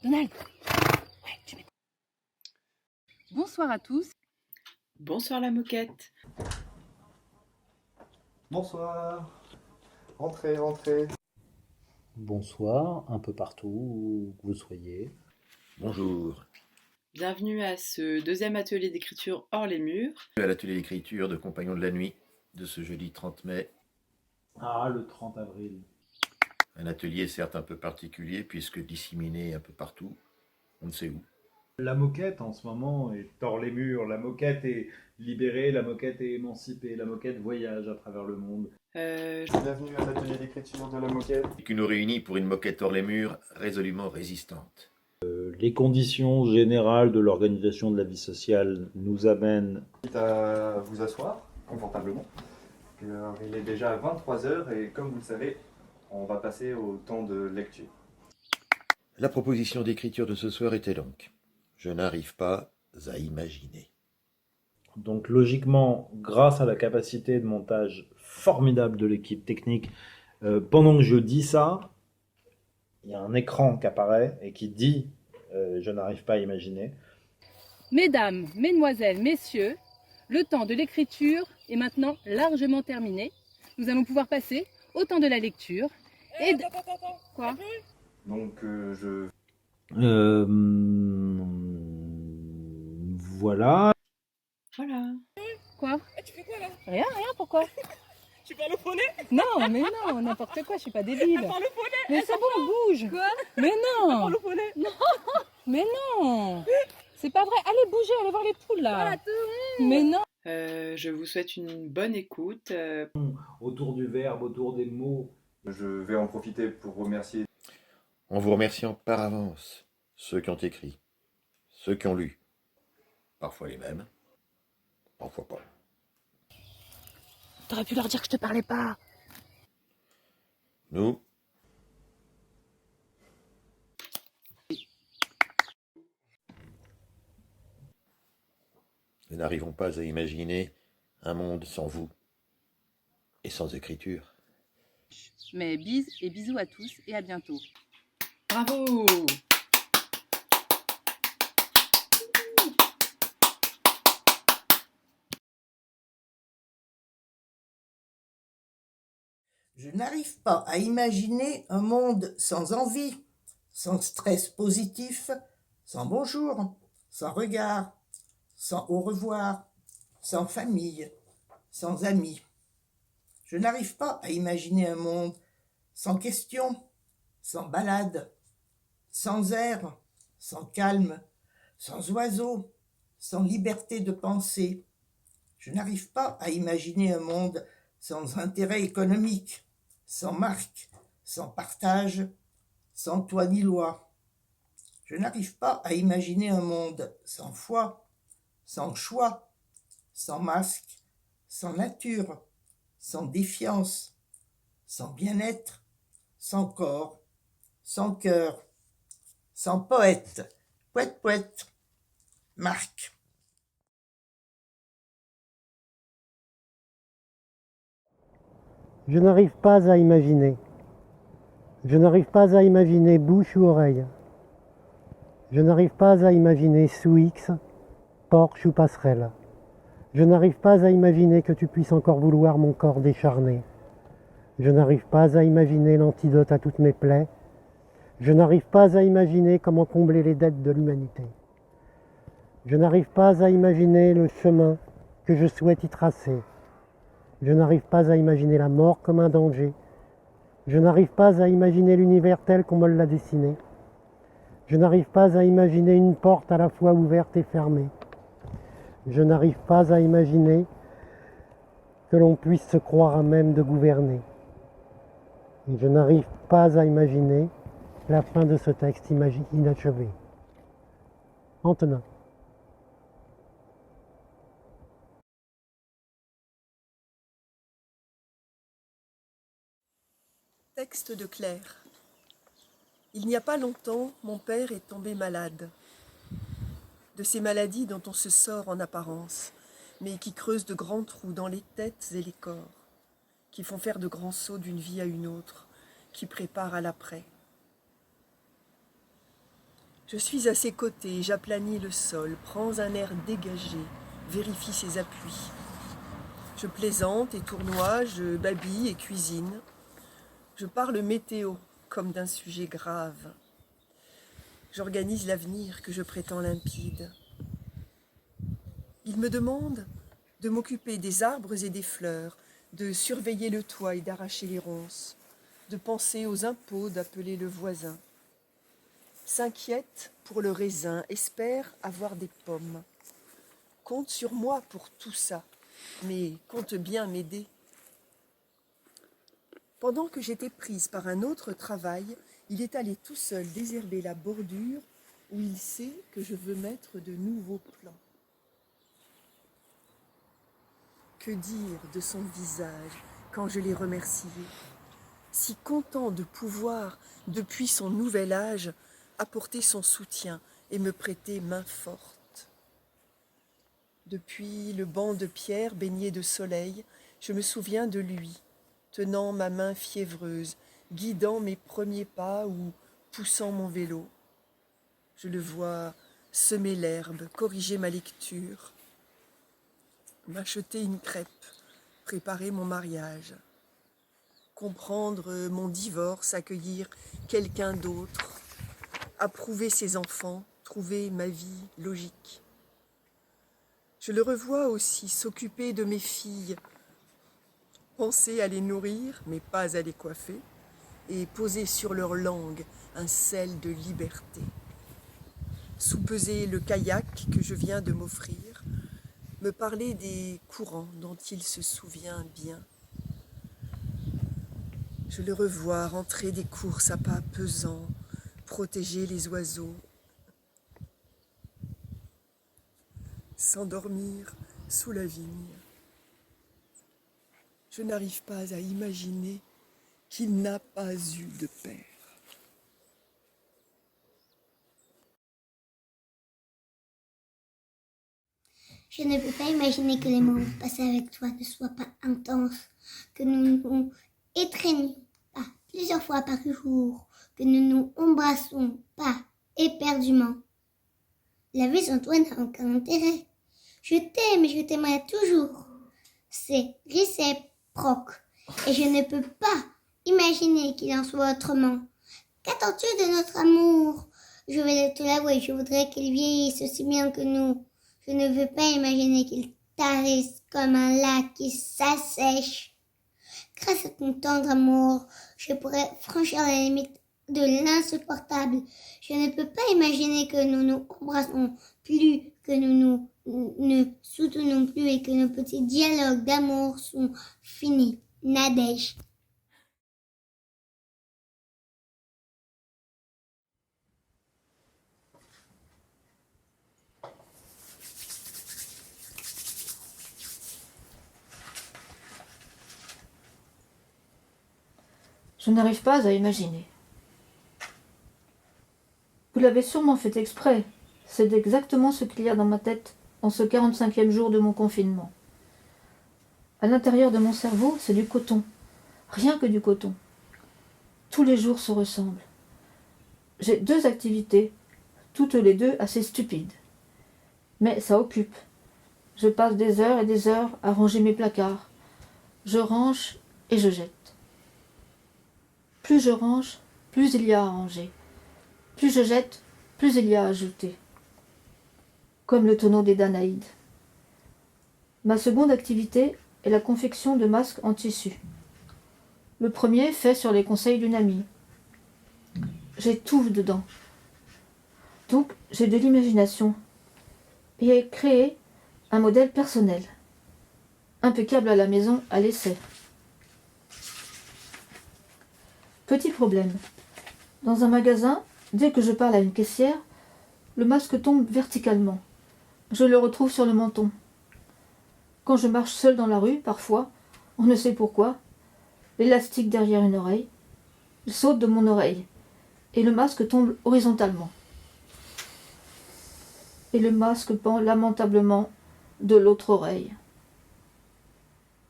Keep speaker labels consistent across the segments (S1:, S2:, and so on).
S1: Donald. Ouais, tu mets... Bonsoir à tous.
S2: Bonsoir la moquette.
S3: Bonsoir. Rentrez, rentrez.
S4: Bonsoir, un peu partout où vous soyez.
S5: Bonjour.
S2: Bienvenue à ce deuxième atelier d'écriture hors les murs.
S5: À l'atelier d'écriture de Compagnons de la Nuit de ce jeudi 30 mai.
S4: Ah, le 30 avril.
S5: Un atelier certes un peu particulier puisque disséminé un peu partout, on ne sait où.
S3: La moquette en ce moment est hors les murs. La moquette est libérée, la moquette est émancipée, la moquette voyage à travers le monde. Bienvenue à l'atelier d'écriture de la moquette.
S5: Et qui nous réunit pour une moquette hors les murs résolument résistante.
S4: Les conditions générales de l'organisation de la vie sociale nous amènent
S3: À vous asseoir confortablement. Il est déjà 23h et comme vous le savez, on va passer au temps de lecture.
S5: La proposition d'écriture de ce soir était donc: je n'arrive pas à imaginer.
S4: Donc logiquement, grâce à la capacité de montage formidable de l'équipe technique, pendant que je dis ça, il y a un écran qui apparaît et qui dit je n'arrive pas à imaginer.
S1: Mesdames, mesdemoiselles, messieurs, le temps de l'écriture est maintenant largement terminé. Nous allons pouvoir passer au temps de la lecture. Et Quoi?
S3: Donc je...
S4: Voilà.
S2: Voilà.
S1: Quoi?
S6: Tu fais quoi là?
S1: Rien, pourquoi?
S6: Tu parles au poney?
S1: Non, mais non, n'importe quoi, je suis pas débile.
S6: Elle parle au poney?
S1: Mais c'est bon, bouge.
S6: Quoi?
S1: Mais
S6: Elle
S1: non,
S6: parle au poney?
S1: mais non. C'est pas vrai. Allez, bougez, allez voir les poules là.
S6: Voilà, tout.
S1: Mais non.
S2: Je vous souhaite une bonne écoute.
S4: Autour du verbe, autour des mots.
S3: Je vais en profiter pour remercier
S5: En vous remerciant par avance ceux qui ont écrit, ceux qui ont lu, parfois les mêmes, parfois pas.
S1: T'aurais pu leur dire que je te parlais pas.
S5: Nous, nous n'arrivons pas à imaginer un monde sans vous et sans écriture.
S1: Mais bises et bisous à tous et à bientôt.
S2: Bravo!
S7: Je n'arrive pas à imaginer un monde sans envie, sans stress positif, sans bonjour, sans regard, sans au revoir, sans famille, sans amis. Je n'arrive pas à imaginer un monde sans questions, sans balade, sans air, sans calme, sans oiseaux, sans liberté de penser. Je n'arrive pas à imaginer un monde sans intérêt économique, sans marque, sans partage, sans toi ni loi. Je n'arrive pas à imaginer un monde sans foi, sans choix, sans masque, sans nature, sans défiance, sans bien-être, sans corps, sans cœur, sans poète. Poète, poète. Marc.
S8: Je n'arrive pas à imaginer. Je n'arrive pas à imaginer bouche ou oreille. Je n'arrive pas à imaginer Sous-X, Porsche ou passerelle. Je n'arrive pas à imaginer que tu puisses encore vouloir mon corps décharné. Je n'arrive pas à imaginer l'antidote à toutes mes plaies. Je n'arrive pas à imaginer comment combler les dettes de l'humanité. Je n'arrive pas à imaginer le chemin que je souhaite y tracer. Je n'arrive pas à imaginer la mort comme un danger. Je n'arrive pas à imaginer l'univers tel qu'on me l'a dessiné. Je n'arrive pas à imaginer une porte à la fois ouverte et fermée. Je n'arrive pas à imaginer que l'on puisse se croire à même de gouverner. Et je n'arrive pas à imaginer la fin de ce texte inachevé. Antonin.
S9: Texte de Claire. Il n'y a pas longtemps, mon père est tombé malade. De ces maladies dont on se sort en apparence, mais qui creusent de grands trous dans les têtes et les corps, qui font faire de grands sauts d'une vie à une autre, qui préparent à l'après. Je suis à ses côtés, j'aplanis le sol, prends un air dégagé, vérifie ses appuis. Je plaisante et tournoie, je babille et cuisine. Je parle météo comme d'un sujet grave. J'organise l'avenir que je prétends limpide. Il me demande de m'occuper des arbres et des fleurs, de surveiller le toit et d'arracher les ronces, de penser aux impôts, d'appeler le voisin. S'inquiète pour le raisin, espère avoir des pommes. Compte sur moi pour tout ça, mais compte bien m'aider. Pendant que j'étais prise par un autre travail, il est allé tout seul désherber la bordure où il sait que je veux mettre de nouveaux plants. Que dire de son visage quand je l'ai remercié, si content de pouvoir, depuis son nouvel âge, apporter son soutien et me prêter main forte. Depuis le banc de pierre baigné de soleil, je me souviens de lui, tenant ma main fiévreuse, guidant mes premiers pas ou poussant mon vélo. Je le vois semer l'herbe, corriger ma lecture, m'acheter une crêpe, préparer mon mariage, comprendre mon divorce, accueillir quelqu'un d'autre, approuver ses enfants, trouver ma vie logique. Je le revois aussi s'occuper de mes filles, penser à les nourrir, mais pas à les coiffer, et poser sur leur langue un sel de liberté. Soupeser le kayak que je viens de m'offrir, me parler des courants dont il se souvient bien. Je le revois rentrer des courses à pas pesants, protéger les oiseaux, s'endormir sous la vigne. Je n'arrive pas à imaginer qu'il n'a pas eu de père.
S10: Je ne peux pas imaginer que les moments passés avec toi ne soient pas intenses, que nous ne nous étreignons pas plusieurs fois par jour, que nous ne nous embrassons pas éperdument. La vie sans toi n'a aucun intérêt. Je t'aime et je t'aimerai toujours. C'est réciproque et je ne peux pas imaginer qu'il en soit autrement. Qu'attends-tu de notre amour? Je vais te l'avouer, je voudrais qu'il vieillisse aussi bien que nous. Je ne veux pas imaginer qu'il tarisse comme un lac qui s'assèche. Grâce à ton tendre amour, je pourrais franchir la limite de l'insupportable. Je ne peux pas imaginer que nous nous embrassons plus, que nous ne soutenons plus et que nos petits dialogues d'amour sont finis. Nadège.
S11: Je n'arrive pas à imaginer. Vous l'avez sûrement fait exprès. C'est exactement ce qu'il y a dans ma tête en ce 45e jour de mon confinement. À l'intérieur de mon cerveau, c'est du coton. Rien que du coton. Tous les jours se ressemblent. J'ai 2 activités, toutes les 2 assez stupides. Mais ça occupe. Je passe des heures et des heures à ranger mes placards. Je range et je jette. Plus je range, plus il y a à ranger. Plus je jette, plus il y a à ajouter. Comme le tonneau des Danaïdes. Ma seconde activité est la confection de masques en tissu. Le premier fait sur les conseils d'une amie. J'étouffe dedans. Donc j'ai de l'imagination et ai créé un modèle personnel, impeccable à la maison à l'essai. Petit problème. Dans un magasin, dès que je parle à une caissière, le masque tombe verticalement. Je le retrouve sur le menton. Quand je marche seule dans la rue, parfois, on ne sait pourquoi, l'élastique derrière une oreille, il saute de mon oreille, et le masque tombe horizontalement. Et le masque pend lamentablement de l'autre oreille.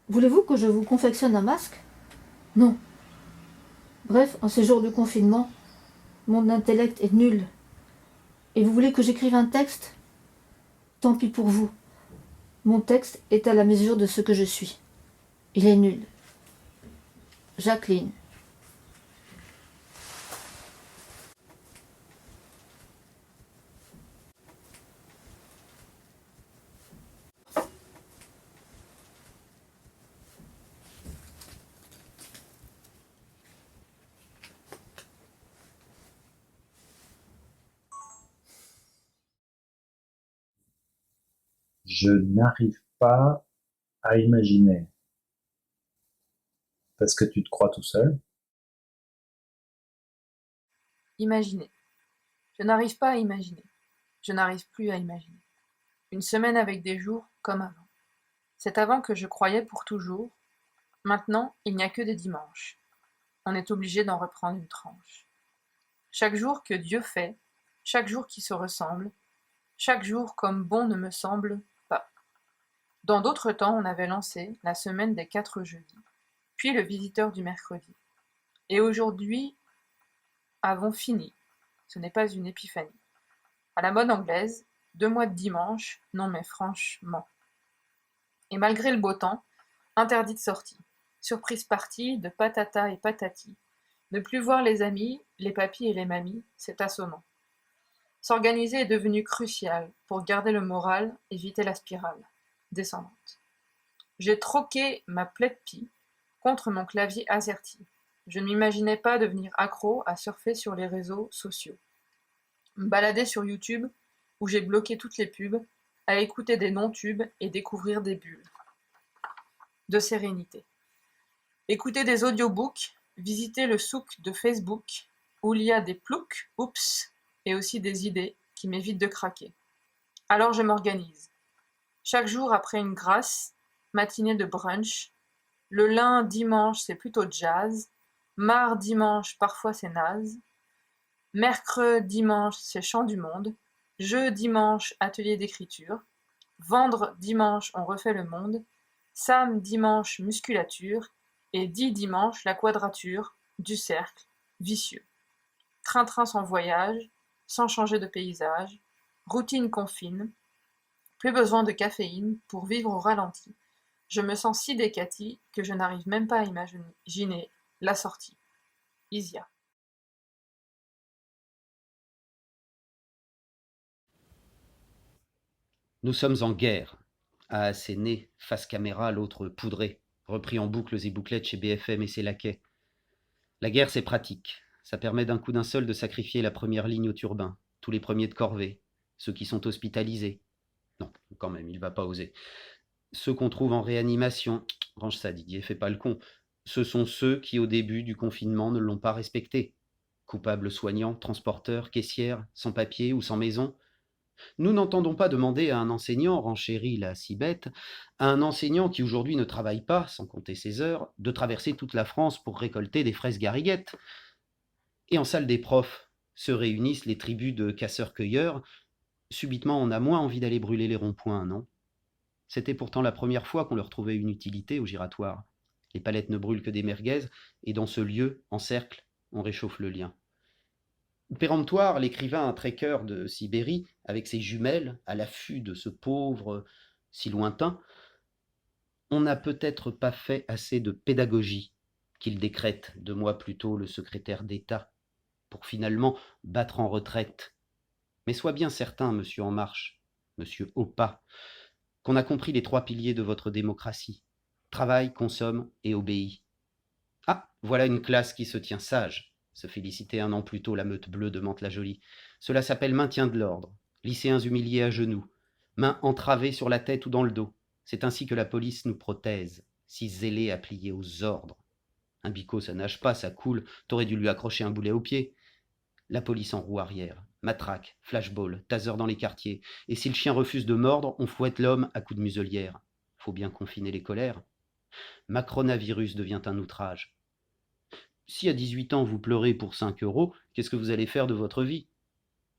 S11: Voulez-vous que je vous confectionne un masque? Non. Bref, en ces jours de confinement, mon intellect est nul. Et vous voulez que j'écrive un texte? Tant pis pour vous. Mon texte est à la mesure de ce que je suis. Il est nul. Jacqueline.
S4: Je n'arrive pas à imaginer. Parce que tu te crois tout seul.
S12: Imaginer. Je n'arrive pas à imaginer. Je n'arrive plus à imaginer. Une semaine avec des jours comme avant. C'est avant que je croyais pour toujours. Maintenant, il n'y a que des dimanches. On est obligé d'en reprendre une tranche. Chaque jour que Dieu fait, chaque jour qui se ressemble, chaque jour comme bon ne me semble pas. Dans d'autres temps, on avait lancé la semaine des 4 jeudis, puis le visiteur du mercredi. Et aujourd'hui, avons fini. Ce n'est pas une épiphanie. À la mode anglaise, 2 mois de dimanche, non mais franchement. Et malgré le beau temps, interdit de sortie. Surprise partie de patata et patati. Ne plus voir les amis, les papis et les mamies, c'est assommant. S'organiser est devenu crucial pour garder le moral, éviter la spirale descendante. J'ai troqué ma plaid-pie contre mon clavier AZERTY. Je ne m'imaginais pas devenir accro à surfer sur les réseaux sociaux. Me balader sur YouTube, où j'ai bloqué toutes les pubs, à écouter des non-tubes et découvrir des bulles de sérénité. Écouter des audiobooks, visiter le souk de Facebook, où il y a des ploucs, oups, et aussi des idées qui m'évitent de craquer. Alors je m'organise. Chaque jour après une grasse, matinée de brunch, le lundi, dimanche c'est plutôt jazz, mardi, dimanche parfois c'est naze, mercredi, dimanche c'est chant du monde, jeudi, dimanche atelier d'écriture, vendredi, dimanche on refait le monde, samedi, dimanche musculature, et dimanche la quadrature du cercle vicieux. Train-train sans voyage, sans changer de paysage, routine confine, plus besoin de caféine pour vivre au ralenti. Je me sens si décatie que je n'arrive même pas à imaginer la sortie. Isia.
S13: Nous sommes en guerre, a asséné, face caméra, l'autre poudré, repris en boucles et bouclettes chez BFM et ses laquais. La guerre, c'est pratique. Ça permet d'un coup d'un seul de sacrifier la première ligne aux turbins, tous les premiers de corvée, ceux qui sont hospitalisés. Non, quand même, il va pas oser. Ceux qu'on trouve en réanimation, range ça Didier, fais pas le con, ce sont ceux qui au début du confinement ne l'ont pas respecté. Coupables soignants, transporteurs, caissières, sans papier ou sans maison. Nous n'entendons pas demander à un enseignant, renchérit la Cibette, à un enseignant qui aujourd'hui ne travaille pas, sans compter ses heures, de traverser toute la France pour récolter des fraises gariguettes. Et en salle des profs se réunissent les tribus de casseurs-cueilleurs. Subitement, on a moins envie d'aller brûler les ronds-points, non ? C'était pourtant la première fois qu'on leur trouvait une utilité au giratoire. Les palettes ne brûlent que des merguez, et dans ce lieu, en cercle, on réchauffe le lien. Péremptoire, l'écrivain trekker de Sibérie, avec ses jumelles, à l'affût de ce pauvre si lointain, on n'a peut-être pas fait assez de pédagogie, qu'il décrète 2 mois plus tôt le secrétaire d'État, pour finalement battre en retraite. Mais sois bien certain, monsieur En Marche, monsieur Opa, qu'on a compris les 3 piliers de votre démocratie. Travaille, consomme et obéit. Ah, voilà une classe qui se tient sage, se félicitait 1 an plus tôt la meute bleue de Mantes-la-Jolie. Cela s'appelle maintien de l'ordre. Lycéens humiliés à genoux, mains entravées sur la tête ou dans le dos. C'est ainsi que la police nous prothèse, si zélée à plier aux ordres. Un bico, ça nage pas, ça coule, t'aurais dû lui accrocher un boulet au pied. La police en roue arrière, matraque, flashball, taser dans les quartiers, et si le chien refuse de mordre, on fouette l'homme à coups de muselière. Faut bien confiner les colères. Macronavirus devient un outrage. Si à 18 ans vous pleurez pour 5 €, qu'est-ce que vous allez faire de votre vie?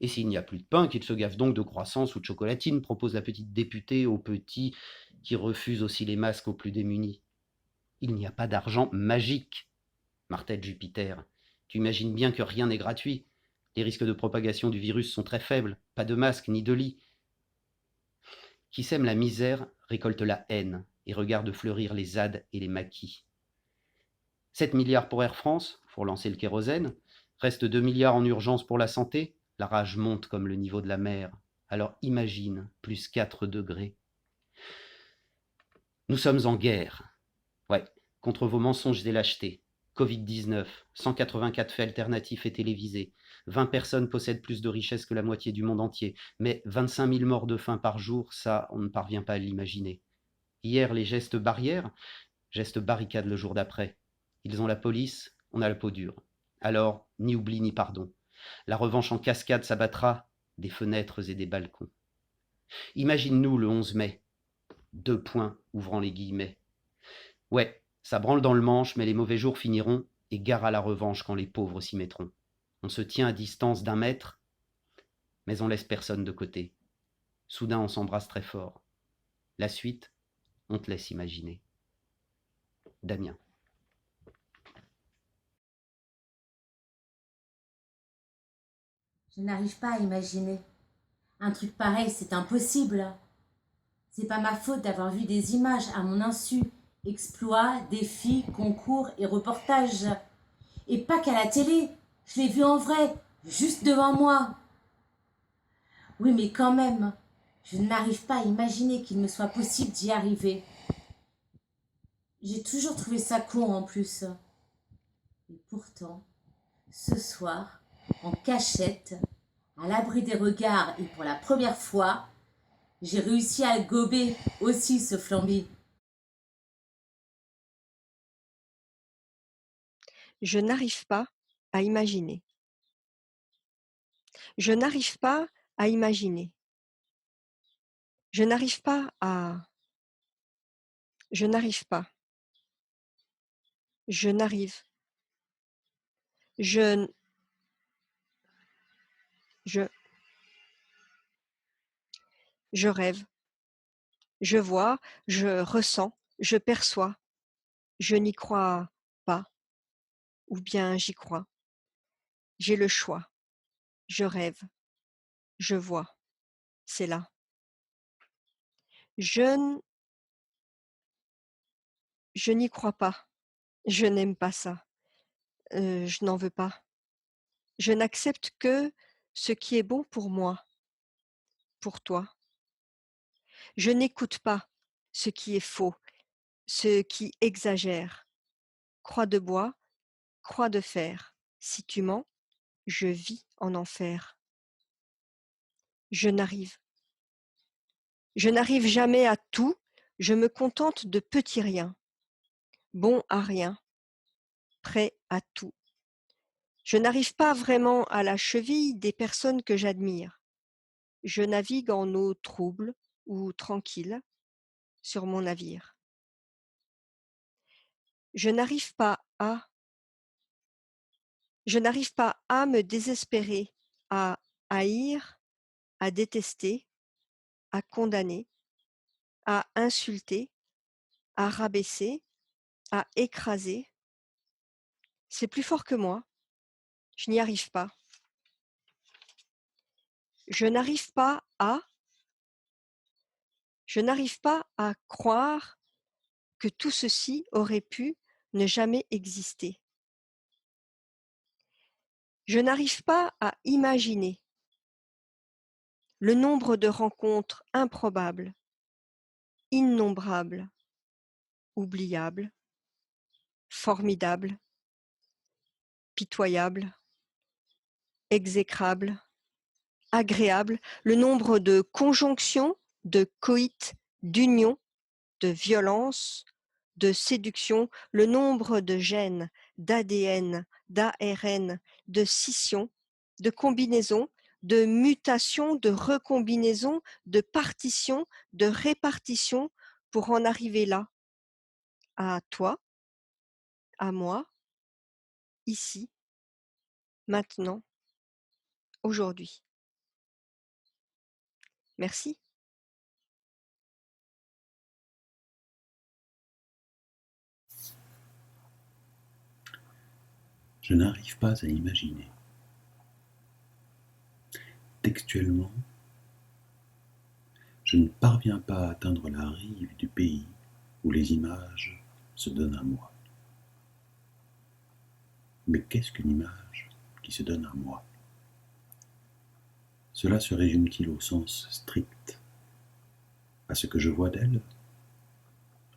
S13: Et s'il n'y a plus de pain, qu'il se gaffe donc de croissants ou de chocolatine, propose la petite députée aux petits qui refusent aussi les masques aux plus démunis. Il n'y a pas d'argent magique, martèle Jupiter. Tu imagines bien que rien n'est gratuit. Les risques de propagation du virus sont très faibles, pas de masque ni de lit. Qui sème la misère récolte la haine et regarde fleurir les ZAD et les maquis. 7 milliards pour Air France, pour lancer le kérosène, reste 2 milliards en urgence pour la santé, la rage monte comme le niveau de la mer. Alors imagine, plus 4 degrés. Nous sommes en guerre. Ouais, contre vos mensonges et lâchetés. Covid-19, 184 faits alternatifs et télévisés. 20 personnes possèdent plus de richesses que la moitié du monde entier. Mais 25 000 morts de faim par jour, ça, on ne parvient pas à l'imaginer. Hier, les gestes barrières, gestes barricades le jour d'après. Ils ont la police, on a la peau dure. Alors, ni oubli ni pardon. La revanche en cascade s'abattra des fenêtres et des balcons. Imagine-nous le 11 mai. 2 points, ouvrant les guillemets. Ouais, ça branle dans le manche, mais les mauvais jours finiront, et gare à la revanche quand les pauvres s'y mettront. On se tient à distance d'1 mètre, mais on laisse personne de côté. Soudain, on s'embrasse très fort. La suite, on te laisse imaginer. Damien.
S14: Je n'arrive pas à imaginer. Un truc pareil, c'est impossible. C'est pas ma faute d'avoir vu des images à mon insu. Exploits, défis, concours et reportages. Et pas qu'à la télé. Je l'ai vu en vrai, juste devant moi. Oui, mais quand même, je n'arrive pas à imaginer qu'il me soit possible d'y arriver. J'ai toujours trouvé ça con en plus. Et pourtant, ce soir, en cachette, à l'abri des regards et pour la première fois, j'ai réussi à le gober aussi, ce flambi.
S15: Je n'arrive pas à imaginer. Je n'arrive pas à imaginer. Je n'arrive pas à... Je n'arrive pas. Je n'arrive. Je... Je rêve. Je vois, je ressens, je perçois. Je n'y crois pas. Ou bien j'y crois. J'ai le choix. Je rêve. Je vois. C'est là. Je n'y crois pas. Je n'aime pas ça. Je n'en veux pas. Je n'accepte que ce qui est bon pour moi, pour toi. Je n'écoute pas ce qui est faux, ce qui exagère. Croix de bois, croix de fer. Si tu mens, je vis en enfer. Je n'arrive. Je n'arrive jamais à tout, je me contente de petits riens. Bon à rien, prêt à tout. Je n'arrive pas vraiment à la cheville des personnes que j'admire. Je navigue en eau trouble ou tranquille sur mon navire. Je n'arrive pas à me désespérer, à haïr, à détester, à condamner, à insulter, à rabaisser, à écraser. C'est plus fort que moi. Je n'y arrive pas. Je n'arrive pas à croire que tout ceci aurait pu ne jamais exister. Je n'arrive pas à imaginer le nombre de rencontres improbables, innombrables, oubliables, formidables, pitoyables, exécrables, agréables, le nombre de conjonctions, de coïts, d'unions, de violences, de séduction, le nombre de gènes, d'ADN, d'ARN, de scissions, de combinaisons, de mutations, de recombinaisons, de partitions, de répartitions pour en arriver là, à toi, à moi, ici, maintenant, aujourd'hui. Merci.
S16: Je n'arrive pas à imaginer. textuellement, je ne parviens pas à atteindre la rive du pays où les images se donnent à moi. Mais qu'est-ce qu'une image qui se donne à moi? Cela se résume-t-il au sens strict, à ce que je vois d'elle,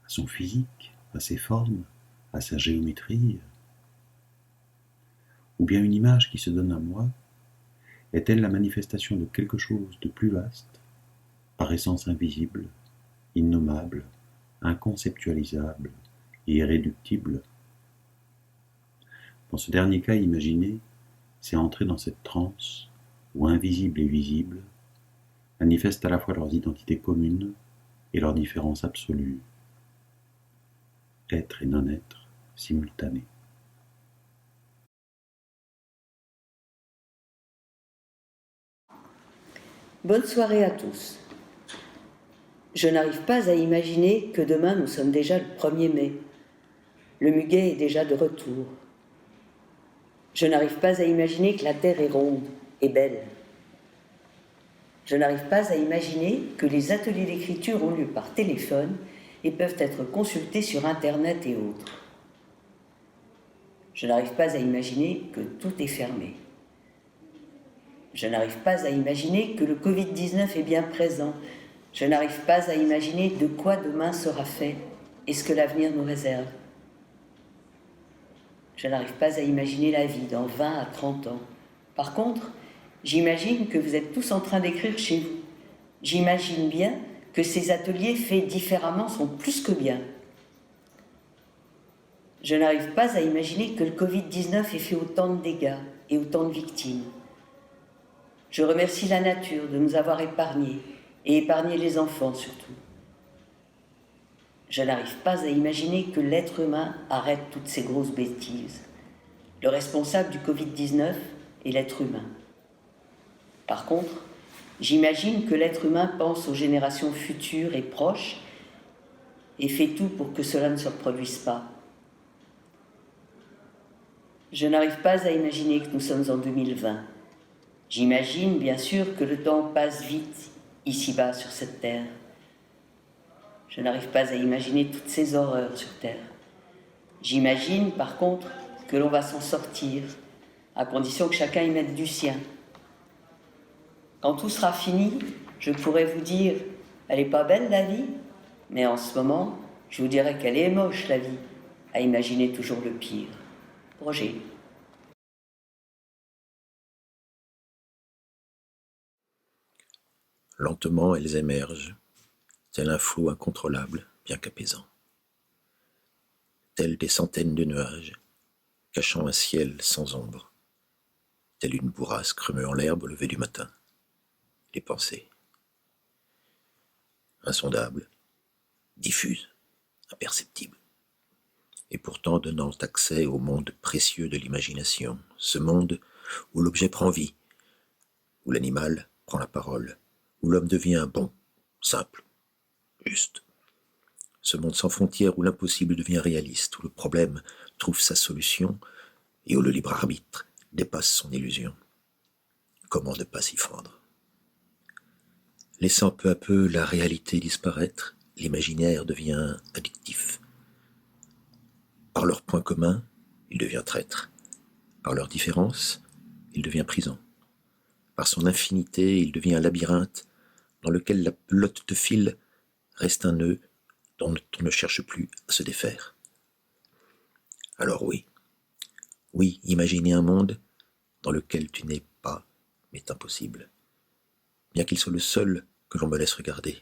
S16: à son physique, à ses formes, à sa géométrie? Ou bien une image qui se donne à moi est-elle la manifestation de quelque chose de plus vaste, par essence invisible, innommable, inconceptualisable et irréductible? Dans ce dernier cas imaginé, c'est entrer dans cette transe où invisible et visible manifestent à la fois leurs identités communes et leurs différences absolues, être et non-être simultanés.
S17: Bonne soirée à tous. Je n'arrive pas à imaginer que demain nous sommes déjà le 1er mai. Le muguet est déjà de retour. Je n'arrive pas à imaginer que la Terre est ronde et belle. Je n'arrive pas à imaginer que les ateliers d'écriture ont lieu par téléphone et peuvent être consultés sur Internet et autres. Je n'arrive pas à imaginer que tout est fermé. Je n'arrive pas à imaginer que le Covid-19 est bien présent. Je n'arrive pas à imaginer de quoi demain sera fait et ce que l'avenir nous réserve. Je n'arrive pas à imaginer la vie dans 20 à 30 ans. Par contre, j'imagine que vous êtes tous en train d'écrire chez vous. J'imagine bien que ces ateliers faits différemment sont plus que bien. Je n'arrive pas à imaginer que le Covid-19 ait fait autant de dégâts et autant de victimes. Je remercie la nature de nous avoir épargnés, et épargné les enfants surtout. Je n'arrive pas à imaginer que l'être humain arrête toutes ces grosses bêtises. Le responsable du Covid-19 est l'être humain. Par contre, j'imagine que l'être humain pense aux générations futures et proches et fait tout pour que cela ne se reproduise pas. Je n'arrive pas à imaginer que nous sommes en 2020. J'imagine, bien sûr, que le temps passe vite, ici-bas, sur cette terre. Je n'arrive pas à imaginer toutes ces horreurs sur terre. J'imagine, par contre, que l'on va s'en sortir, à condition que chacun y mette du sien. Quand tout sera fini, je pourrai vous dire « Elle n'est pas belle, la vie ?» Mais en ce moment, je vous dirai qu'elle est moche, la vie, à imaginer toujours le pire. Roger.
S5: Lentement, elles émergent, tel un flot incontrôlable, bien qu'apaisant. Tels des centaines de nuages, cachant un ciel sans ombre. Telle une bourrasque remuant l'herbe au lever du matin. Les pensées. Insondables, diffuses, imperceptibles. Et pourtant donnant accès au monde précieux de l'imagination, ce monde où l'objet prend vie, où l'animal prend la parole, où l'homme devient bon, simple, juste. Ce monde sans frontières où l'impossible devient réaliste, où le problème trouve sa solution et où le libre arbitre dépasse son illusion. Comment ne pas s'y fendre? Laissant peu à peu la réalité disparaître, l'imaginaire devient addictif. Par leurs points communs, il devient traître. Par leurs différences, il devient prison. Par son infinité, il devient un labyrinthe dans lequel la pelote de fil reste un nœud dont on ne cherche plus à se défaire. Alors oui, imaginer un monde dans lequel tu n'es pas m'est impossible, bien qu'il soit le seul que l'on me laisse regarder.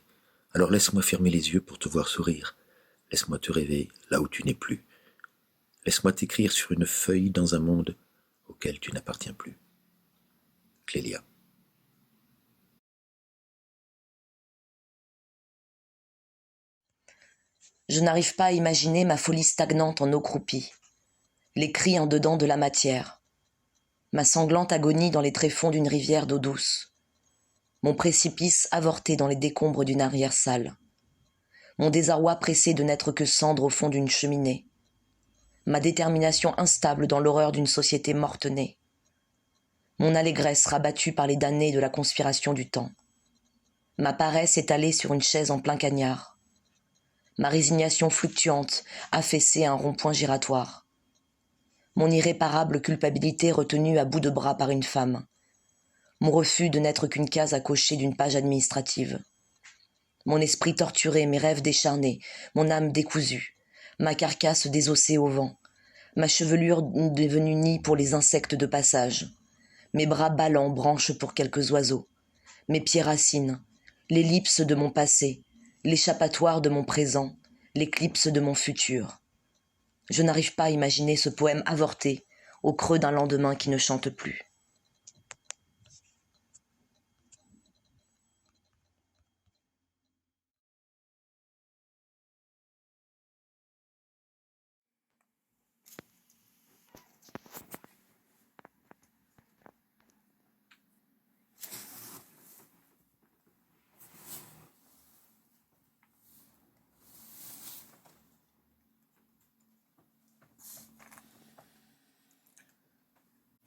S5: Alors laisse-moi fermer les yeux pour te voir sourire, laisse-moi te rêver là où tu n'es plus, laisse-moi t'écrire sur une feuille dans un monde auquel tu n'appartiens plus. Clélia.
S18: Je n'arrive pas à imaginer ma folie stagnante en eau croupie, les cris en dedans de la matière, ma sanglante agonie dans les tréfonds d'une rivière d'eau douce, mon précipice avorté dans les décombres d'une arrière-salle, mon désarroi pressé de n'être que cendre au fond d'une cheminée, ma détermination instable dans l'horreur d'une société mortenée, mon allégresse rabattue par les damnés de la conspiration du temps, ma paresse étalée sur une chaise en plein cagnard, ma résignation fluctuante affaissée à un rond-point giratoire, mon irréparable culpabilité retenue à bout de bras par une femme, mon refus de n'être qu'une case à cocher d'une page administrative, mon esprit torturé, mes rêves décharnés, mon âme décousue, ma carcasse désossée au vent, ma chevelure devenue nid pour les insectes de passage, mes bras ballants branches pour quelques oiseaux, mes pieds racines, l'ellipse de mon passé, l'échappatoire de mon présent, l'éclipse de mon futur. Je n'arrive pas à imaginer ce poème avorté au creux d'un lendemain qui ne chante plus.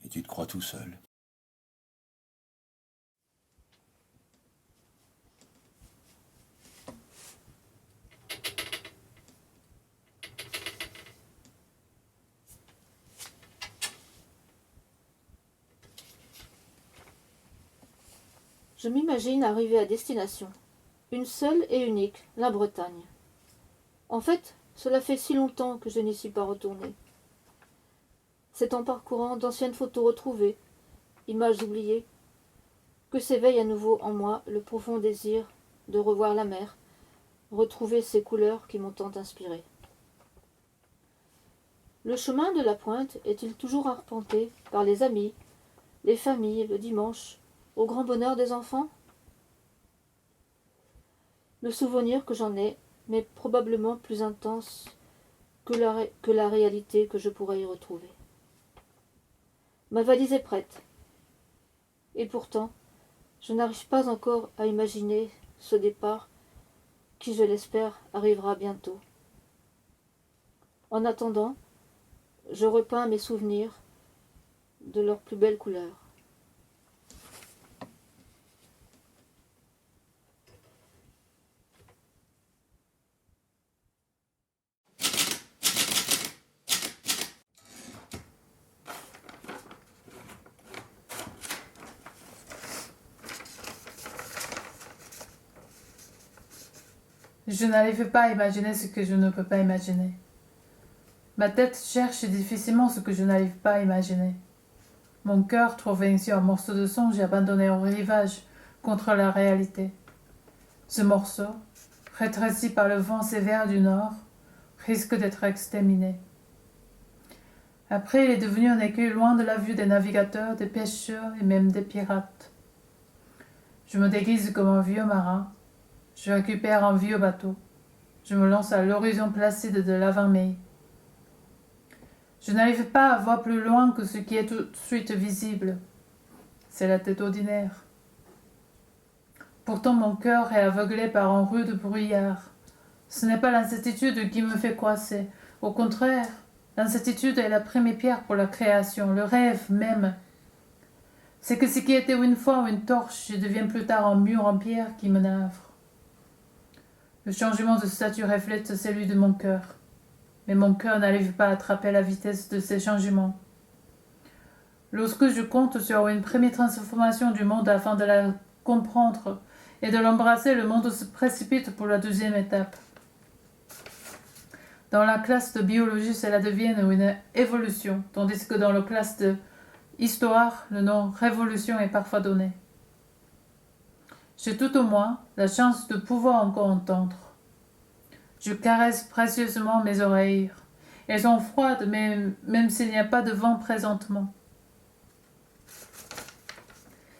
S5: Et tu te crois tout seul.
S11: Je m'imagine arriver à destination, une seule et unique, la Bretagne. En fait, cela fait si longtemps que je n'y suis pas retournée. C'est en parcourant d'anciennes photos retrouvées, images oubliées, que s'éveille à nouveau en moi le profond désir de revoir la mer, retrouver ces couleurs qui m'ont tant inspirée. Le chemin de la Pointe est-il toujours arpenté par les amis, les familles, le dimanche, au grand bonheur des enfants? Le souvenir que j'en ai m'est probablement plus intense que la réalité que je pourrais y retrouver. Ma valise est prête. Et pourtant, je n'arrive pas encore à imaginer ce départ qui, je l'espère, arrivera bientôt. En attendant, je repeins mes souvenirs de leurs plus belles couleurs.
S1: Je n'arrive pas à imaginer ce que je ne peux pas imaginer. Ma tête cherche difficilement ce que je n'arrive pas à imaginer. Mon cœur trouve ainsi un morceau de songe abandonné au rivage contre la réalité. Ce morceau, rétréci par le vent sévère du nord, risque d'être exterminé. Après, il est devenu un écueil loin de la vue des navigateurs, des pêcheurs et même des pirates. Je me déguise comme un vieux marin. Je récupère un vieux bateau. Je me lance à l'horizon placide de l'avant-mai. Je n'arrive pas à voir plus loin que ce qui est tout de suite visible. C'est la tête ordinaire. Pourtant mon cœur est aveuglé par un rude brouillard. Ce n'est pas l'incertitude qui me fait croisser. Au contraire, l'incertitude est la première pierre pour la création, le rêve même. C'est que ce qui était une fois une torche devient plus tard un mur en pierre qui me navre. Le changement de statut reflète celui de mon cœur. Mais mon cœur n'arrive pas à attraper la vitesse de ces changements. Lorsque je compte sur une première transformation du monde afin de la comprendre et de l'embrasser, le monde se précipite pour la deuxième étape. Dans la classe de biologie, cela devient une évolution, tandis que dans la classe de histoire, le nom révolution est parfois donné. J'ai tout au moins la chance de pouvoir encore entendre. Je caresse précieusement mes oreilles. Elles sont froides, même s'il n'y a pas de vent présentement.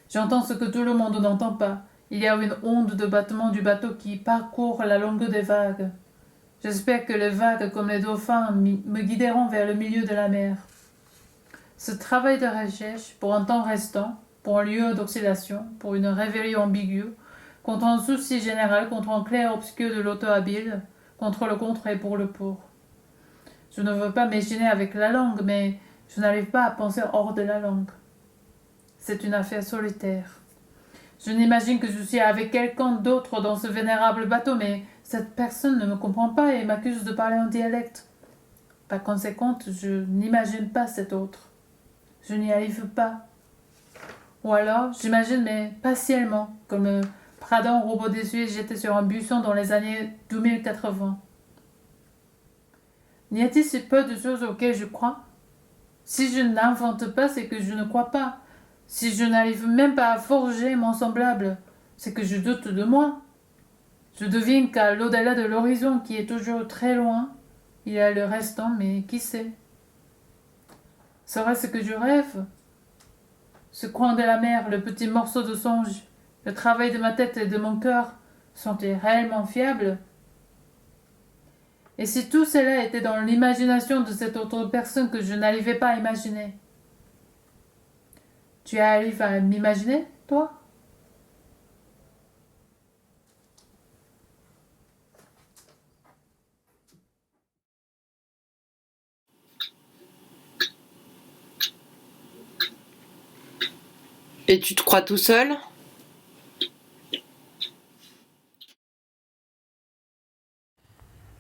S1: J'entends ce que tout le monde n'entend pas. Il y a une onde de battement du bateau qui parcourt la longueur des vagues. J'espère que les vagues, comme les dauphins, me guideront vers le milieu de la mer. Ce travail de recherche, pour un temps restant, pour un lieu d'oscillation, pour une rébellion ambiguë, contre un souci général, contre un clair-obscur de l'auteur habile, contre le contre et pour le pour. Je ne veux pas m'échiner avec la langue, mais je n'arrive pas à penser hors de la langue. c'est une affaire solitaire. Je n'imagine que je suis avec quelqu'un d'autre dans ce vénérable bateau, mais cette personne ne me comprend pas et m'accuse de parler en dialecte. Par conséquent, je n'imagine pas cet autre. Je n'y arrive pas. Ou alors, j'imagine, mais partiellement, comme le Pradon robot déçu jeté sur un buisson dans les années 2080. N'y a-t-il si peu de choses auxquelles je crois? Si je n'invente pas, c'est que je ne crois pas. Si je n'arrive même pas à forger mon semblable, c'est que je doute de moi. Je devine qu'à l'au-delà de l'horizon, qui est toujours très loin, il y a le restant, mais qui sait? Serait-ce que je rêve? Ce coin de la mer, le petit morceau de songe, le travail de ma tête et de mon cœur sont-ils réellement fiables? Et si tout cela était dans l'imagination de cette autre personne que je n'arrivais pas à imaginer? Tu arrives à m'imaginer, toi?
S2: Et tu te crois tout seul?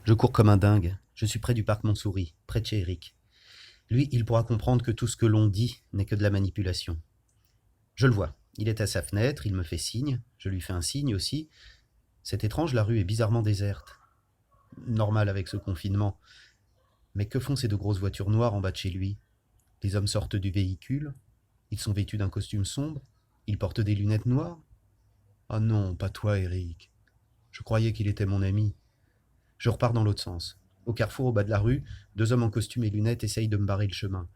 S13: Je cours comme un dingue. Je suis près du parc Montsouris, près de chez Eric. Lui, il pourra comprendre que tout ce que l'on dit n'est que de la manipulation. Je le vois. Il est à sa fenêtre, il me fait signe. Je lui fais un signe aussi. C'est étrange, la rue est bizarrement déserte. Normal avec ce confinement. Mais que font ces deux grosses voitures noires en bas de chez lui? Les hommes sortent du véhicule. Ils sont vêtus d'un costume sombre. Ils portent des lunettes noires. Ah non, pas toi, Eric. Je croyais qu'il était mon ami. Je repars dans l'autre sens. Au carrefour, au bas de la rue, deux hommes en costume et lunettes essayent de me barrer le chemin.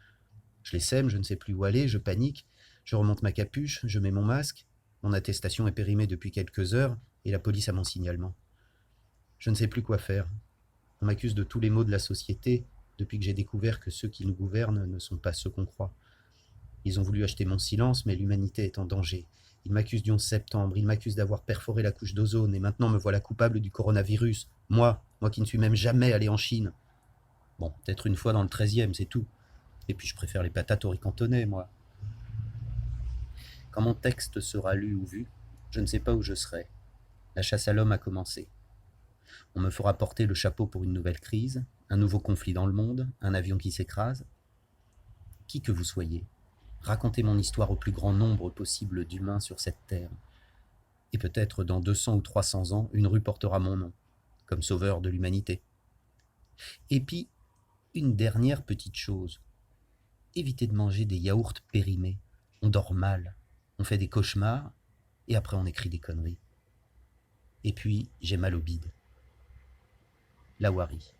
S13: Je les sème, je ne sais plus où aller, je panique. Je remonte ma capuche, je mets mon masque. Mon attestation est périmée depuis quelques heures et la police a mon signalement. Je ne sais plus quoi faire. On m'accuse de tous les maux de la société depuis que j'ai découvert que ceux qui nous gouvernent ne sont pas ceux qu'on croit. Ils ont voulu acheter mon silence, mais l'humanité est en danger. Ils m'accusent du 11 septembre, ils m'accusent d'avoir perforé la couche d'ozone, et maintenant me voilà coupable du coronavirus. Moi qui ne suis même jamais allé en Chine. Bon, peut-être une fois dans le 13e, c'est tout. Et puis je préfère les patates au riz cantonais, moi. Quand mon texte sera lu ou vu, je ne sais pas où je serai. La chasse à l'homme a commencé. On me fera porter le chapeau pour une nouvelle crise, un nouveau conflit dans le monde, un avion qui s'écrase. Qui que vous soyez, racontez mon histoire au plus grand nombre possible d'humains sur cette terre. Et peut-être dans 200 ou 300 ans, une rue portera mon nom, comme sauveur de l'humanité. Et puis, une dernière petite chose. Évitez de manger des yaourts périmés. On dort mal, on fait des cauchemars, et après on écrit des conneries. Et puis, j'ai mal au bide. Lawari.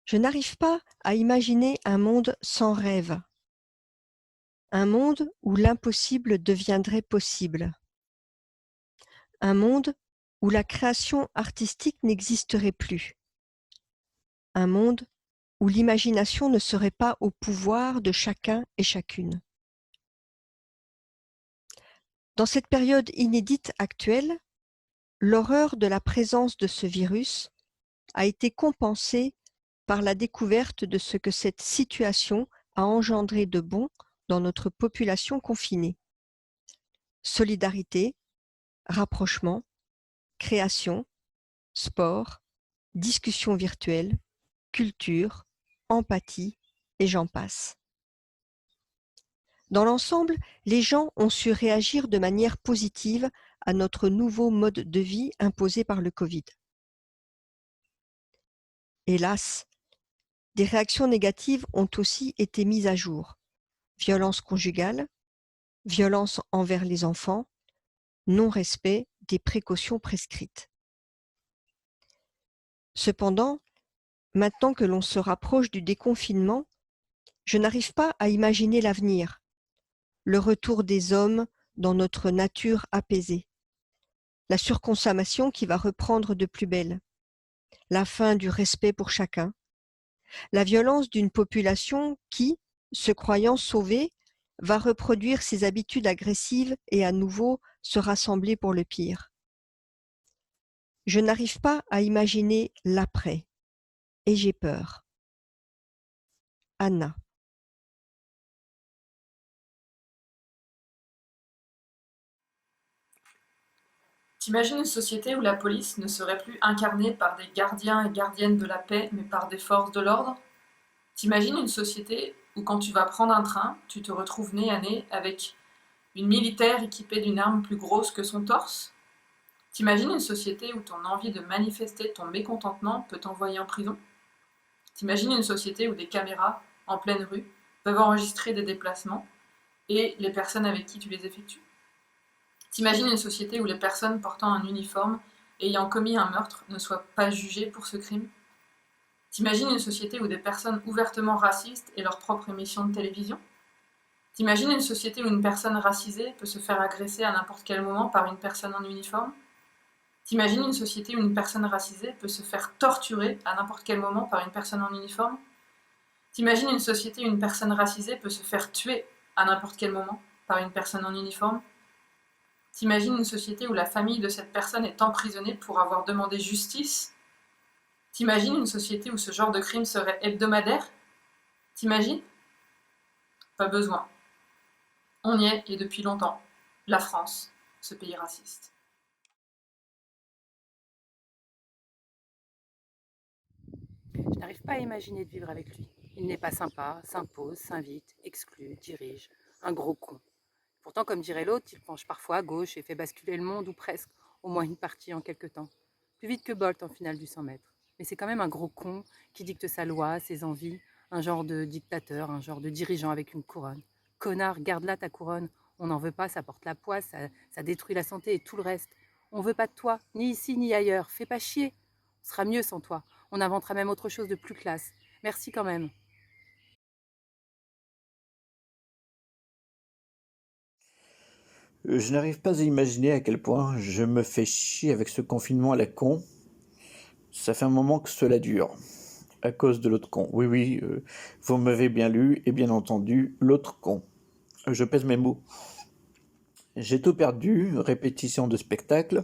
S15: Je n'arrive pas à imaginer un monde sans rêve. Un monde où l'impossible deviendrait possible. Un monde où la création artistique n'existerait plus. Un monde où l'imagination ne serait pas au pouvoir de chacun et chacune. Dans cette période inédite actuelle, l'horreur de la présence de ce virus a été compensée par la découverte de ce que cette situation a engendré de bon dans notre population confinée. Solidarité, rapprochement, création, sport, discussion virtuelle, culture, empathie, et j'en passe. Dans l'ensemble, les gens ont su réagir de manière positive à notre nouveau mode de vie imposé par le Covid. Hélas, des réactions négatives ont aussi été mises à jour. Violence conjugale, violence envers les enfants, non-respect des précautions prescrites. Cependant, maintenant que l'on se rapproche du déconfinement, je n'arrive pas à imaginer l'avenir, le retour des hommes dans notre nature apaisée, la surconsommation qui va reprendre de plus belle, la fin du respect pour chacun, la violence d'une population qui, se croyant sauvée, va reproduire ses habitudes agressives et à nouveau se rassembler pour le pire. Je n'arrive pas à imaginer l'après et j'ai peur. Anna.
S12: T'imagines une société où la police ne serait plus incarnée par des gardiens et gardiennes de la paix, mais par des forces de l'ordre? T'imagines une société où quand tu vas prendre un train, tu te retrouves nez à nez avec une militaire équipée d'une arme plus grosse que son torse? T'imagines une société où ton envie de manifester ton mécontentement peut t'envoyer en prison? T'imagines une société où des caméras, en pleine rue, peuvent enregistrer des déplacements et les personnes avec qui tu les effectues? T'imagines une société où les personnes portant un uniforme et ayant commis un meurtre ne soient pas jugées pour ce crime? T'imagines une société où des personnes ouvertement racistes aient leur propre émission de télévision? T'imagines une société où une personne racisée peut se faire agresser à n'importe quel moment par une personne en uniforme? T'imagines une société où une personne racisée peut se faire torturer à n'importe quel moment par une personne en uniforme? T'imagines une société où une personne racisée peut se faire tuer à n'importe quel moment par une personne en uniforme? T'imagines une société où la famille de cette personne est emprisonnée pour avoir demandé justice? T'imagines une société où ce genre de crime serait hebdomadaire? T'imagines? Pas besoin. On y est, et depuis longtemps. La France, ce pays raciste.
S19: Je n'arrive pas à imaginer de vivre avec lui. Il n'est pas sympa, s'impose, s'invite, exclut, dirige. Un gros con. Pourtant, comme dirait l'autre, il penche parfois à gauche et fait basculer le monde, ou presque, au moins une partie en quelque temps. Plus vite que Bolt en finale du 100 mètres. Mais c'est quand même un gros con qui dicte sa loi, ses envies, un genre de dictateur, un genre de dirigeant avec une couronne. Connard, garde-la ta couronne. On n'en veut pas, ça porte la poisse, ça détruit la santé et tout le reste. On veut pas de toi, ni ici ni ailleurs. Fais pas chier. On sera mieux sans toi. On inventera même autre chose de plus classe. Merci quand même.
S20: Je n'arrive pas à imaginer à quel point je me fais chier avec ce confinement à la con. Ça fait un moment que cela dure. À cause de l'autre con. Oui, vous m'avez bien lu et bien entendu, l'autre con. Je pèse mes mots. J'ai tout perdu, répétition de spectacle,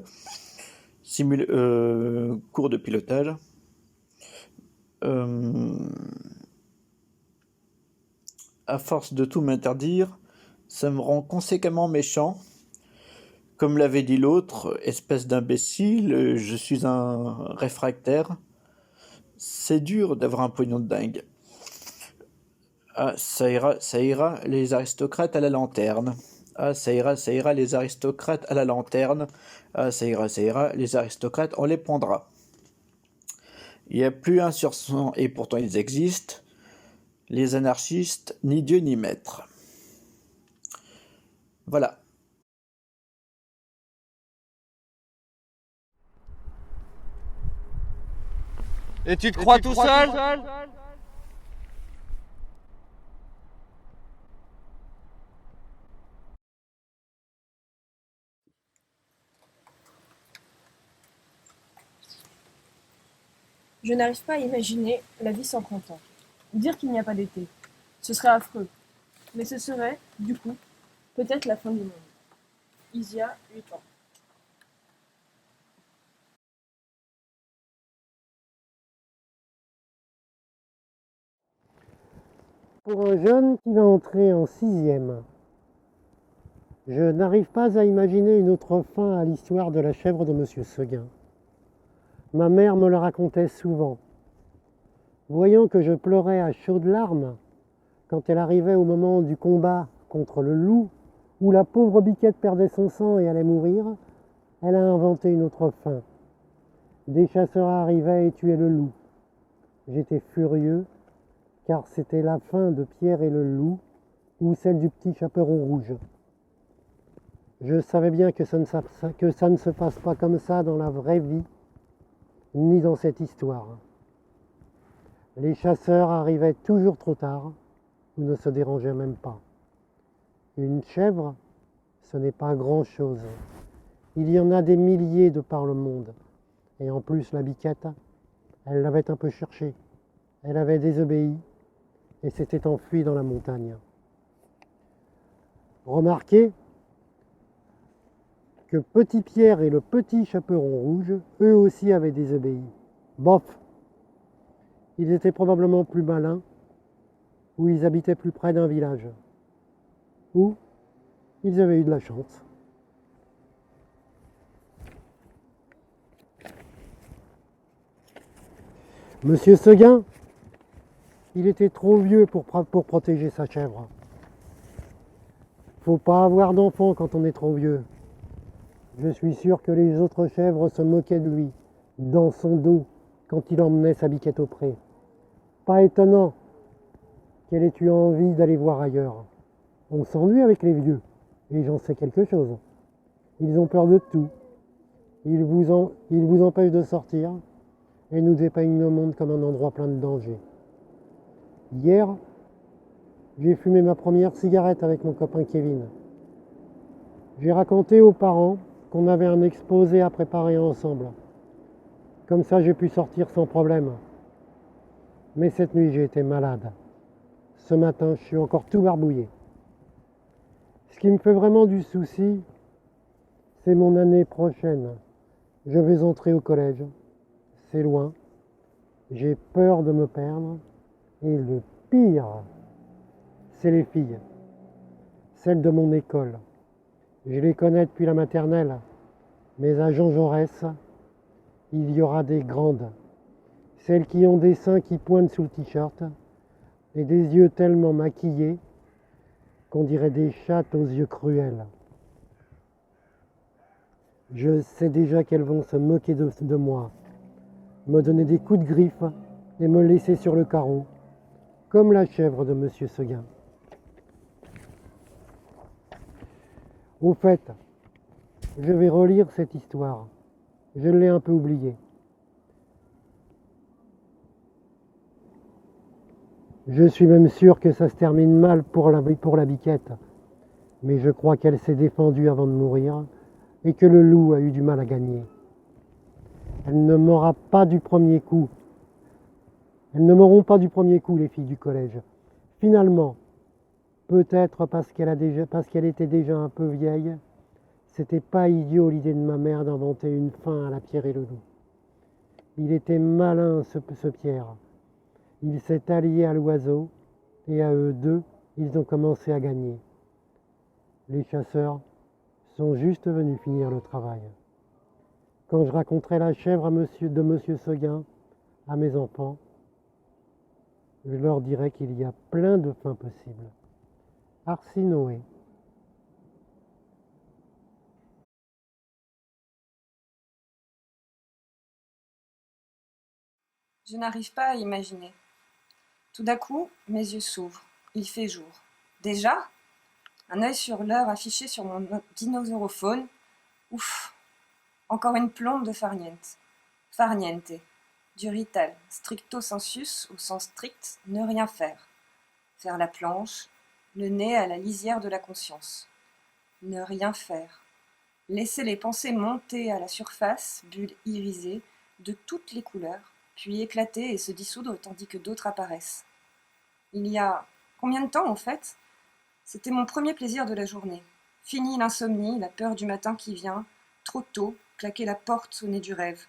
S20: cours de pilotage. À force de tout m'interdire, ça me rend conséquemment méchant. Comme l'avait dit l'autre, espèce d'imbécile, je suis un réfractaire. C'est dur d'avoir un pognon de dingue. Ah, ça ira, les aristocrates à la lanterne. Ah, ça ira, les aristocrates à la lanterne. Ah, ça ira, les aristocrates, on les prendra. Il n'y a plus un sur 100, et pourtant ils existent. Les anarchistes, ni Dieu ni maître. Voilà.
S6: Et tu te crois tout seul?
S21: Je n'arrive pas à imaginer la vie sans printemps. Dire qu'il n'y a pas d'été, ce serait affreux. Mais ce serait, du coup, peut-être la fin du monde. Isia, 8 ans.
S8: Pour un jeune qui va entrer en 6e, je n'arrive pas à imaginer une autre fin à l'histoire de la chèvre de Monsieur Seguin. Ma mère me le racontait souvent. Voyant que je pleurais à chaudes larmes quand elle arrivait au moment du combat contre le loup, où la pauvre Biquette perdait son sang et allait mourir, elle a inventé une autre fin. Des chasseurs arrivaient et tuaient le loup. J'étais furieux, car c'était la fin de Pierre et le loup, ou celle du petit chaperon rouge. Je savais bien que ça ne se passe pas comme ça dans la vraie vie, ni dans cette histoire. Les chasseurs arrivaient toujours trop tard, ou ne se dérangeaient même pas. Une chèvre, ce n'est pas grand-chose. Il y en a des milliers de par le monde. Et en plus, la Biquette, elle l'avait un peu cherché. Elle avait désobéi et s'était enfuie dans la montagne. Remarquez que Petit Pierre et le petit chaperon rouge, eux aussi avaient désobéi. Bof! Ils étaient probablement plus malins, ou ils habitaient plus près d'un village, ou ils avaient eu de la chance. Monsieur Seguin, il était trop vieux pour protéger sa chèvre. Faut pas avoir d'enfant quand on est trop vieux. Je suis sûr que les autres chèvres se moquaient de lui, dans son dos, quand il emmenait sa biquette au pré. Pas étonnant qu'elle ait eu envie d'aller voir ailleurs. On s'ennuie avec les vieux, et j'en sais quelque chose. Ils ont peur de tout. Ils vous empêchent de sortir, et nous dépeignent le monde comme un endroit plein de dangers. Hier, j'ai fumé ma première cigarette avec mon copain Kevin. J'ai raconté aux parents qu'on avait un exposé à préparer ensemble. Comme ça, j'ai pu sortir sans problème. Mais cette nuit, j'ai été malade. Ce matin, je suis encore tout barbouillé. Ce qui me fait vraiment du souci, c'est mon année prochaine. Je vais entrer au collège. C'est loin. J'ai peur de me perdre. Et le pire, c'est les filles. Celles de mon école. Je les connais depuis la maternelle. Mais à Jean Jaurès, il y aura des grandes. Celles qui ont des seins qui pointent sous le t-shirt et des yeux tellement maquillés qu'on dirait des chattes aux yeux cruels. Je sais déjà qu'elles vont se moquer de moi, me donner des coups de griffe et me laisser sur le carreau, comme la chèvre de Monsieur Seguin. Au fait, je vais relire cette histoire. Je l'ai un peu oubliée. Je suis même sûr que ça se termine mal pour la biquette. Mais je crois qu'elle s'est défendue avant de mourir et que le loup a eu du mal à gagner. Elle ne m'aura pas du premier coup. Elles ne m'auront pas du premier coup, les filles du collège. Finalement, peut-être parce qu'elle était déjà un peu vieille, c'était pas idiot l'idée de ma mère d'inventer une fin à la Pierre et le loup. Il était malin ce Pierre. Il s'est allié à l'oiseau et à eux deux, ils ont commencé à gagner. Les chasseurs sont juste venus finir le travail. Quand je raconterai la chèvre de Monsieur Seguin à mes enfants, je leur dirai qu'il y a plein de fins possibles. Arsinoé.
S21: Je n'arrive pas à imaginer. Tout d'un coup, mes yeux s'ouvrent. Il fait jour. Déjà? Un œil sur l'heure affiché sur mon dinosaurphone. Ouf! Encore une plombe de farniente. Farniente. Du rital. Stricto sensus, au sens strict, ne rien faire. Faire la planche. Le nez à la lisière de la conscience. Ne rien faire. Laisser les pensées monter à la surface, bulles irisées, de toutes les couleurs, puis éclater et se dissoudre tandis que d'autres apparaissent. Il y a combien de temps, en fait? C'était mon premier plaisir de la journée. Fini l'insomnie, la peur du matin qui vient, trop tôt, claquer la porte au nez du rêve.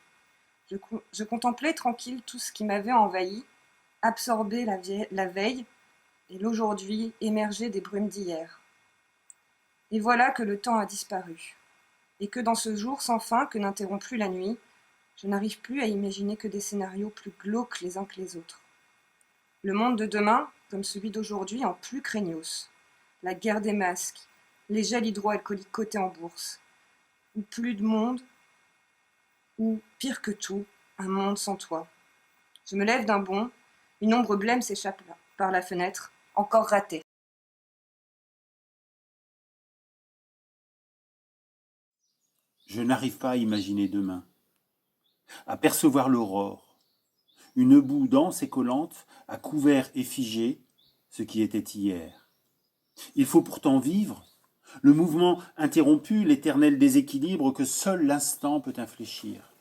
S21: Je contemplais tranquille tout ce qui m'avait envahi, absorbé la veille et l'aujourd'hui émergé des brumes d'hier. Et voilà que le temps a disparu, et que dans ce jour sans fin que n'interrompt plus la nuit, je n'arrive plus à imaginer que des scénarios plus glauques les uns que les autres. Le monde de demain, comme celui d'aujourd'hui, en plus craignos. La guerre des masques, les gels hydroalcooliques cotés en bourse. Ou plus de monde, ou, pire que tout, un monde sans toi. Je me lève d'un bond, une ombre blême s'échappe par la fenêtre, encore ratée.
S16: Je n'arrive pas à imaginer demain, à percevoir l'aurore, une boue dense et collante a couvert et figé ce qui était hier. Il faut pourtant vivre, le mouvement interrompu, l'éternel déséquilibre que seul l'instant peut infléchir.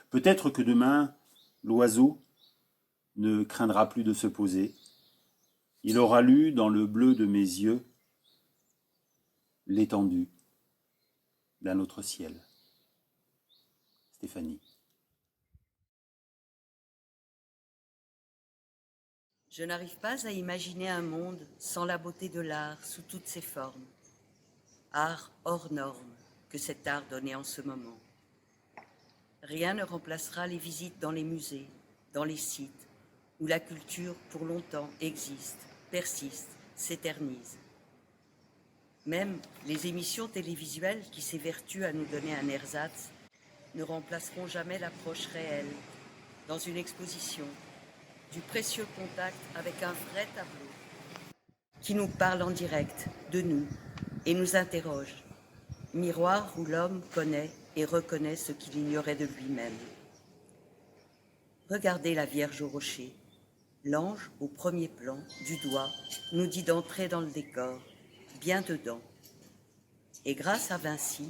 S16: Peut-être que demain, l'oiseau ne craindra plus de se poser. Il aura lu dans le bleu de mes yeux l'étendue d'un autre ciel. Stéphanie.
S17: Je n'arrive pas à imaginer un monde sans la beauté de l'art sous toutes ses formes. Art hors norme que cet art donnait en ce moment. Rien ne remplacera les visites dans les musées, dans les sites, où la culture pour longtemps existe, persiste, s'éternise. Même les émissions télévisuelles qui s'évertuent à nous donner un ersatz ne remplaceront jamais l'approche réelle, dans une exposition, du précieux contact avec un vrai tableau qui nous parle en direct de nous et nous interroge, miroir où l'homme connaît et reconnaît ce qu'il ignorait de lui-même. Regardez la Vierge au rocher. L'ange, au premier plan, du doigt, nous dit d'entrer dans le décor, bien dedans. Et grâce à Vinci,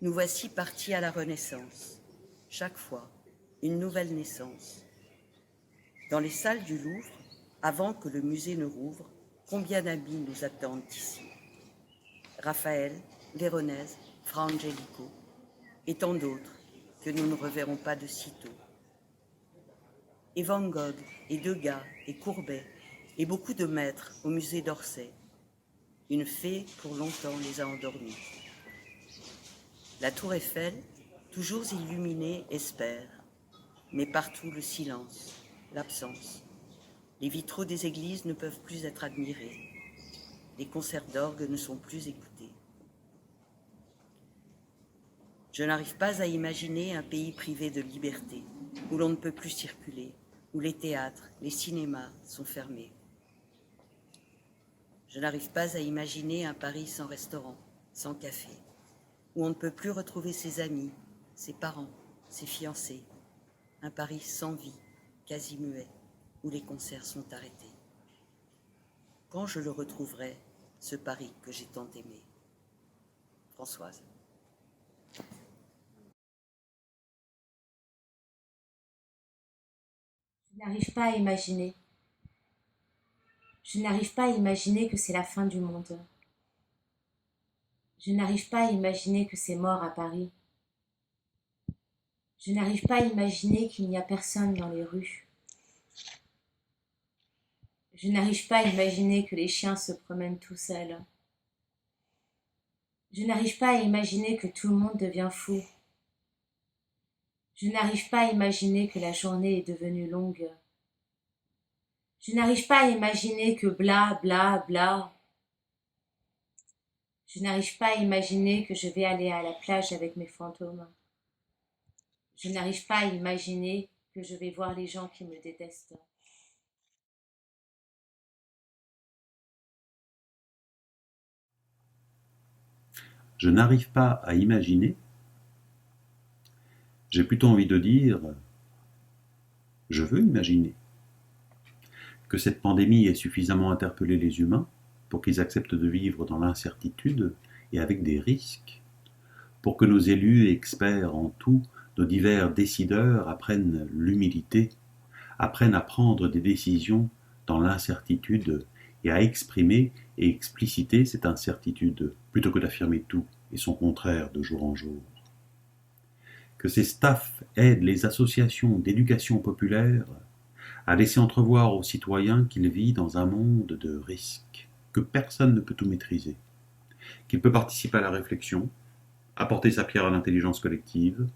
S17: nous voici partis à la Renaissance. Chaque fois, une nouvelle naissance. Dans les salles du Louvre, avant que le musée ne rouvre, combien d'amis nous attendent ici? Raphaël, Véronèse, Fra Angelico, et tant d'autres que nous ne reverrons pas de sitôt. Et Van Gogh, et Degas, et Courbet, et beaucoup de maîtres au musée d'Orsay. Une fée pour longtemps les a endormis. La tour Eiffel, toujours illuminée, espère, mais partout le silence, l'absence. Les vitraux des églises ne peuvent plus être admirés. Les concerts d'orgue ne sont plus écoutés. Je n'arrive pas à imaginer un pays privé de liberté, où l'on ne peut plus circuler, où les théâtres, les cinémas sont fermés. Je n'arrive pas à imaginer un Paris sans restaurant, sans café, où on ne peut plus retrouver ses amis, ses parents, ses fiancés. Un Paris sans vie, quasi muet, où les concerts sont arrêtés. Quand je le retrouverai, ce Paris que j'ai tant aimé. Françoise.
S14: Je n'arrive pas à imaginer. Je n'arrive pas à imaginer que c'est la fin du monde. Je n'arrive pas à imaginer que c'est mort à Paris. Je n'arrive pas à imaginer qu'il n'y a personne dans les rues. Je n'arrive pas à imaginer que les chiens se promènent tout seuls. Je n'arrive pas à imaginer que tout le monde devient fou. Je n'arrive pas à imaginer que la journée est devenue longue. Je n'arrive pas à imaginer que bla bla bla. Je n'arrive pas à imaginer que je vais aller à la plage avec mes fantômes. Je n'arrive pas à imaginer que je vais voir les gens qui me détestent.
S16: Je n'arrive pas à imaginer. J'ai plutôt envie de dire, je veux imaginer que cette pandémie ait suffisamment interpellé les humains pour qu'ils acceptent de vivre dans l'incertitude et avec des risques, pour que nos élus et experts en tout, nos divers décideurs apprennent l'humilité, apprennent à prendre des décisions dans l'incertitude et à exprimer et expliciter cette incertitude plutôt que d'affirmer tout et son contraire de jour en jour. Que ces staffs aident les associations d'éducation populaire à laisser entrevoir aux citoyens qu'ils vivent dans un monde de risques, que personne ne peut tout maîtriser, qu'il peut participer à la réflexion, apporter sa pierre à l'intelligence collective,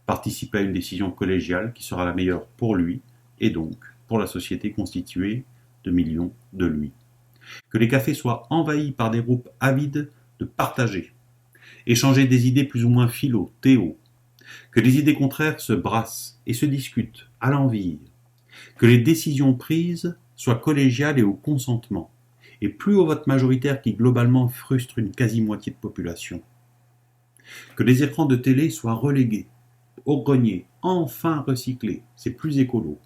S16: participer à une décision collégiale qui sera la meilleure pour lui et donc pour la société constituée de millions de lui. Que les cafés soient envahis par des groupes avides de partager, échanger des idées plus ou moins philo, théo, que les idées contraires se brassent et se discutent à l'envie, que les décisions prises soient collégiales et au consentement, et plus au vote majoritaire qui globalement frustre une quasi-moitié de population. Que les écrans de télé soient relégués, au grenier, enfin recyclés, c'est plus écolo.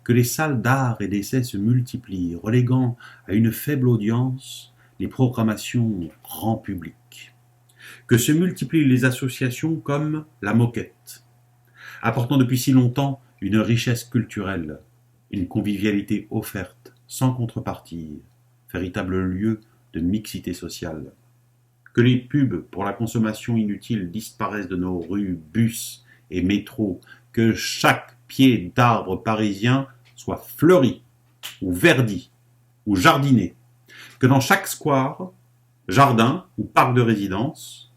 S16: Que les salles d'art et d'essai se multiplient, reléguant à une faible audience les programmations grand public. Que se multiplient les associations comme la Moquette, apportant depuis si longtemps une richesse culturelle, une convivialité offerte, sans contrepartie, véritable lieu de mixité sociale. que les pubs pour la consommation inutile disparaissent de nos rues, bus et métros, que chaque pied d'arbre parisien soit fleuri, ou verdi, ou jardiné, que dans chaque square, jardin ou parc de résidence,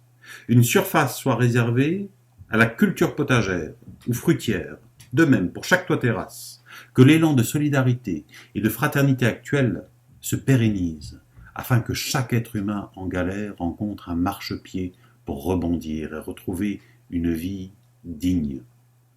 S16: une surface soit réservée à la culture potagère ou fruitière, de même pour chaque toit-terrasse, que l'élan de solidarité et de fraternité actuel se pérennise, afin que chaque être humain en galère rencontre un marchepied pour rebondir et retrouver une vie digne,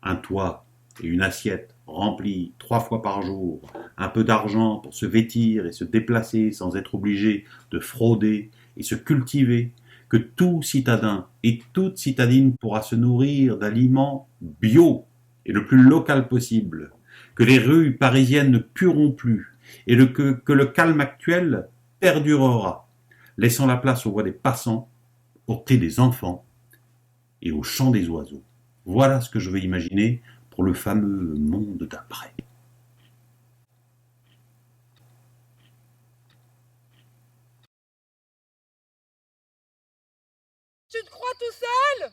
S16: un toit et une assiette remplis 3 fois par jour, un peu d'argent pour se vêtir et se déplacer sans être obligé de frauder et se cultiver, que tout citadin et toute citadine pourra se nourrir d'aliments bio et le plus local possible, que les rues parisiennes ne pueront plus et que le calme actuel perdurera, laissant la place aux voix des passants, au thé des enfants et au chant des oiseaux. Voilà ce que je veux imaginer pour le fameux monde d'après.
S6: Tu te crois tout seul?